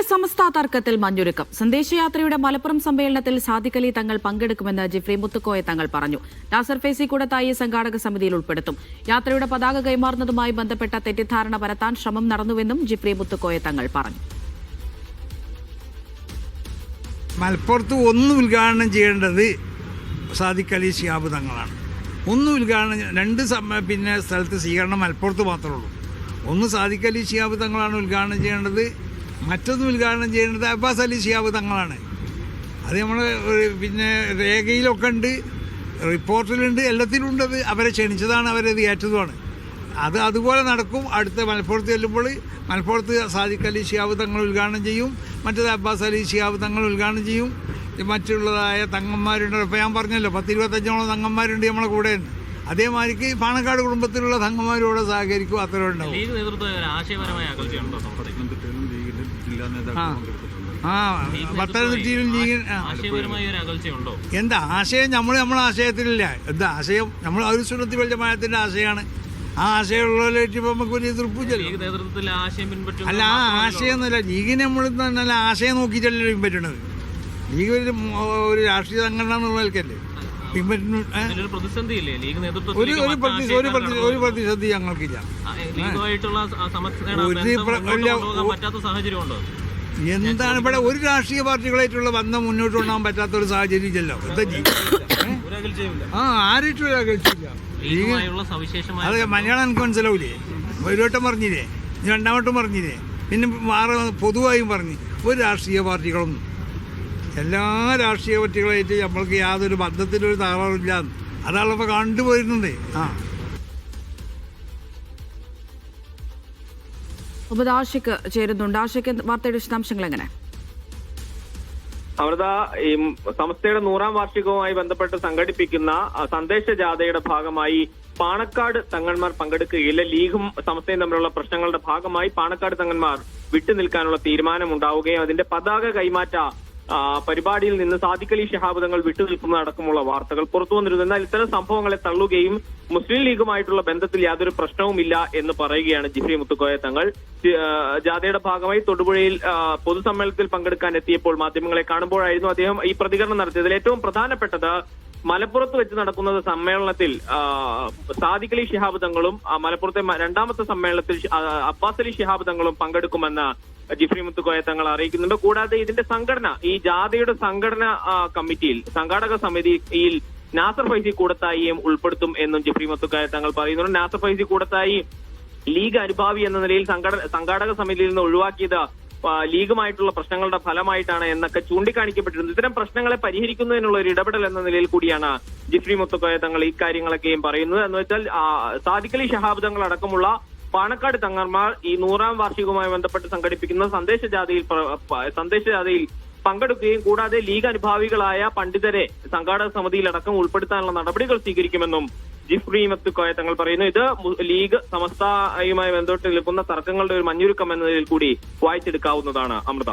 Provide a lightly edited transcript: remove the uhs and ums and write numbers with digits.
സമസ്ത തർക്കത്തിൽ മഞ്ഞുരുക്കം. സന്ദേശയാത്രയുടെ മലപ്പുറം സമ്മേളനത്തിൽ സാദിഖ് അലി തങ്ങൾ പങ്കെടുക്കുമെന്ന് ജിഫ്രി മുത്തുക്കോയ തങ്ങൾ പറഞ്ഞു. നാസർ ഫൈസി കൂടത്തായി സംഘാടക സമിതിയിൽ ഉൾപ്പെടുത്തും. യാത്രയുടെ പതാക കൈമാറുന്നതുമായി ബന്ധപ്പെട്ട തെറ്റിദ്ധാരണ പരത്താൻ ശ്രമം നടന്നുവെന്നും ജിഫ്രി മുത്തുക്കോയ തങ്ങൾ പറഞ്ഞു. മലപ്പുറത്ത് ഒന്ന് ഉദ്ഘാടനം ചെയ്യേണ്ടത് സാദിഖ് അലി ശിഹാബ് തങ്ങളാണ്. ഒന്ന് ഉദ്ഘാടനം രണ്ട് സ്ഥലത്ത് സ്വീകരണം മലപ്പുറത്ത് മാത്രമേ ഉള്ളൂ. ഒന്ന് സാദിഖ് അലി ശിഹാബ് തങ്ങളാണ് ഉദ്ഘാടനം ചെയ്യേണ്ടത്, മറ്റൊന്ന് ഉദ്ഘാടനം ചെയ്യേണ്ടത് അബ്ബാസ് അലി ശിഹാബ് തങ്ങളാണ്. അത് നമ്മൾ രേഖയിലൊക്കെ ഉണ്ട്, റിപ്പോർട്ടിലുണ്ട്, എല്ലാത്തിലും ഉണ്ട്. അത് അവരെ ക്ഷണിച്ചതാണ്, അവരത് ഏറ്റതുമാണ്. അതുപോലെ നടക്കും. അടുത്ത മലപ്പുറത്ത് ചെല്ലുമ്പോൾ മലപ്പുറത്ത് സാദിഖ് അലി ശിഹാബ് തങ്ങൾ ഉദ്ഘാടനം ചെയ്യും, മറ്റേത് അബ്ബാസ് അലി ശിഹാബ് തങ്ങൾ ഉദ്ഘാടനം ചെയ്യും. മറ്റുള്ളതായ തങ്ങന്മാരുണ്ട്. ഇപ്പോൾ ഞാൻ പറഞ്ഞല്ലോ 10-25ഓളം തങ്ങന്മാരുണ്ട് നമ്മളെ കൂടെ. അതേമാതിരിക്ക് പാണക്കാട് കുടുംബത്തിലുള്ള തങ്ങന്മാരോട് സഹകരിക്കും. അത്ര ഉണ്ടാവും. പത്തനംതിട്ടയിലും ലീഗ് എന്താ ആശയം? നമ്മളെ ആശയത്തിലില്ല. എന്താ ആശയം? നമ്മൾ അഹ്ലുസുന്നത്തി വൽ ജമാഅത്തിന്റെ ആശയമാണ്. ആ ആശയമുള്ളവരായിട്ട് ഇപ്പം നമുക്ക് വലിയ തൃപ്തിയല്ലോ. അല്ല, ആ ആശയം എന്നല്ല, ലീഗിനെ നമ്മൾ നല്ല ആശയം നോക്കിയിട്ടല്ലേ പിൻപറ്റണത്. ലീഗ് ഒരു രാഷ്ട്രീയ സംഘടന എന്നുള്ള നിലക്കല്ലേ ഒരു പ്രതിസന്ധി ഞങ്ങൾക്കില്ല. എന്താണ് ഇവിടെ ഒരു രാഷ്ട്രീയ പാർട്ടികളായിട്ടുള്ള ബന്ധം മുന്നോട്ട് കൊണ്ടുപോകാൻ പറ്റാത്ത ഒരു സാഹചര്യം ഇല്ലല്ലോ. എന്താ ആരായിട്ടും ഒരു അകൽച്ചില്ല. അത് മലയാളം എനിക്ക് മനസ്സിലാവൂലേ? ഒരു വട്ടം പറഞ്ഞില്ലേ, രണ്ടാമട്ടും പറഞ്ഞില്ലേ, പിന്നെ പൊതുവായും പറഞ്ഞു. ഒരു രാഷ്ട്രീയ പാർട്ടികളൊന്നും, എല്ലാ രാഷ്ട്രീയ പാർട്ടികളായിട്ട് നമ്മൾക്ക് യാതൊരു ബന്ധത്തിലൊരു തകരാറില്ല. അതാണ് ഇപ്പോൾ കണ്ടുപോയിരുന്നത്. ആഷിഖ് ചേരുന്നുണ്ട്. ആഷിഖ്, വാർത്തയുടെ വിശദാംശങ്ങൾ എങ്ങനെ? അമൃത, ഈ സംസ്ഥയുടെ 100ാം വാർഷികവുമായി ബന്ധപ്പെട്ട് സംഘടിപ്പിക്കുന്ന സന്ദേശ ജാഥയുടെ ഭാഗമായി പാണക്കാട് തങ്ങന്മാർ പങ്കെടുക്കുകയില്ല. ലീഗും സംസ്ഥയും തമ്മിലുള്ള പ്രശ്നങ്ങളുടെ ഭാഗമായി പാണക്കാട് തങ്ങന്മാർ വിട്ടുനിൽക്കാനുള്ള തീരുമാനമുണ്ടാവുകയും അതിന്റെ പതാക കൈമാറ്റ പരിപാടിയിൽ നിന്ന് സാദിഖ് അലി ശിഹാബ് തങ്ങൾ വിട്ടുനിൽക്കുന്നതടക്കമുള്ള വാർത്തകൾ പുറത്തു വന്നിരുന്നു. എന്നാൽ ഇത്തരം സംഭവങ്ങളെ തള്ളുകയും മുസ്ലിം ലീഗുമായിട്ടുള്ള ബന്ധത്തിൽ യാതൊരു പ്രശ്നവുമില്ല എന്ന് പറയുകയാണ് ജിഫ്രി മുത്തുക്കോയ തങ്ങൾ. ജാഥയുടെ ഭാഗമായി തൊടുപുഴയിൽ പൊതുസമ്മേളനത്തിൽ പങ്കെടുക്കാൻ എത്തിയപ്പോൾ മാധ്യമങ്ങളെ കാണുമ്പോഴായിരുന്നു അദ്ദേഹം ഈ പ്രതികരണം നടത്തിയതിൽ ഏറ്റവും പ്രധാനപ്പെട്ടത് മലപ്പുറത്ത് വെച്ച് നടക്കുന്ന സമ്മേളനത്തിൽ സാദിഖ് അലി ശിഹാബ് തങ്ങളും മലപ്പുറത്തെ 2ാമത്തെ സമ്മേളനത്തിൽ അബ്ബാസ് അലി ശിഹാബ് തങ്ങളും പങ്കെടുക്കുമെന്ന് ജിഫ്രി മുത്തുക്കോയ തങ്ങൾ അറിയിക്കുന്നുണ്ട്. കൂടാതെ ഇതിന്റെ സംഘടന, ഈ ജാഥയുടെ സംഘടന കമ്മിറ്റിയിൽ, സംഘാടക സമിതിയിൽ നാസർ ഫൈസി കൂടത്തായിയും ഉൾപ്പെടുത്തും എന്നും ജിഫ്രി മുത്തുക്കോയ തങ്ങൾ പറയുന്നുണ്ട്. നാസർ ഫൈസി കൂടത്തായി ലീഗ് അനുഭാവി എന്ന നിലയിൽ സംഘാടക സമിതിയിൽ നിന്ന് ഒഴിവാക്കിയത് ലീഗുമായിട്ടുള്ള പ്രശ്നങ്ങളുടെ ഫലമായിട്ടാണ് എന്നൊക്കെ ചൂണ്ടിക്കാണിക്കപ്പെട്ടിരുന്നു. ഇത്തരം പ്രശ്നങ്ങളെ പരിഹരിക്കുന്നതിനുള്ള ഒരു ഇടപെടൽ എന്ന നിലയിൽ കൂടിയാണ് ജിഫ്രി മുത്തുക്കോയ തങ്ങൾ ഈ കാര്യങ്ങളൊക്കെയും പറയുന്നത്. എന്ന് വെച്ചാൽ സാദിഖ് അലി ശിഹാബ് തങ്ങൾ അടക്കമുള്ള പാണക്കാട് തങ്ങന്മാർ ഈ 100ാം വാർഷികവുമായി ബന്ധപ്പെട്ട് സംഘടിപ്പിക്കുന്ന സന്ദേശജാഥയിൽ പങ്കെടുക്കുകയും കൂടാതെ ലീഗ് അനുഭാവികളായ പണ്ഡിതരെ സംഘാടക സമിതിയിലടക്കം ഉൾപ്പെടുത്താനുള്ള നടപടികൾ സ്വീകരിക്കുമെന്നും ജിഫ്രി മുത്തുക്കോയ തങ്ങൾ പറയുന്നു. ഇത് ലീഗ് സമസ്തയുമായി ബന്ധപ്പെട്ട് നിൽക്കുന്ന തർക്കങ്ങളുടെ ഒരു മഞ്ഞുരുക്കം എന്നതിൽ കൂടി വായിച്ചെടുക്കാവുന്നതാണ്. അമൃത.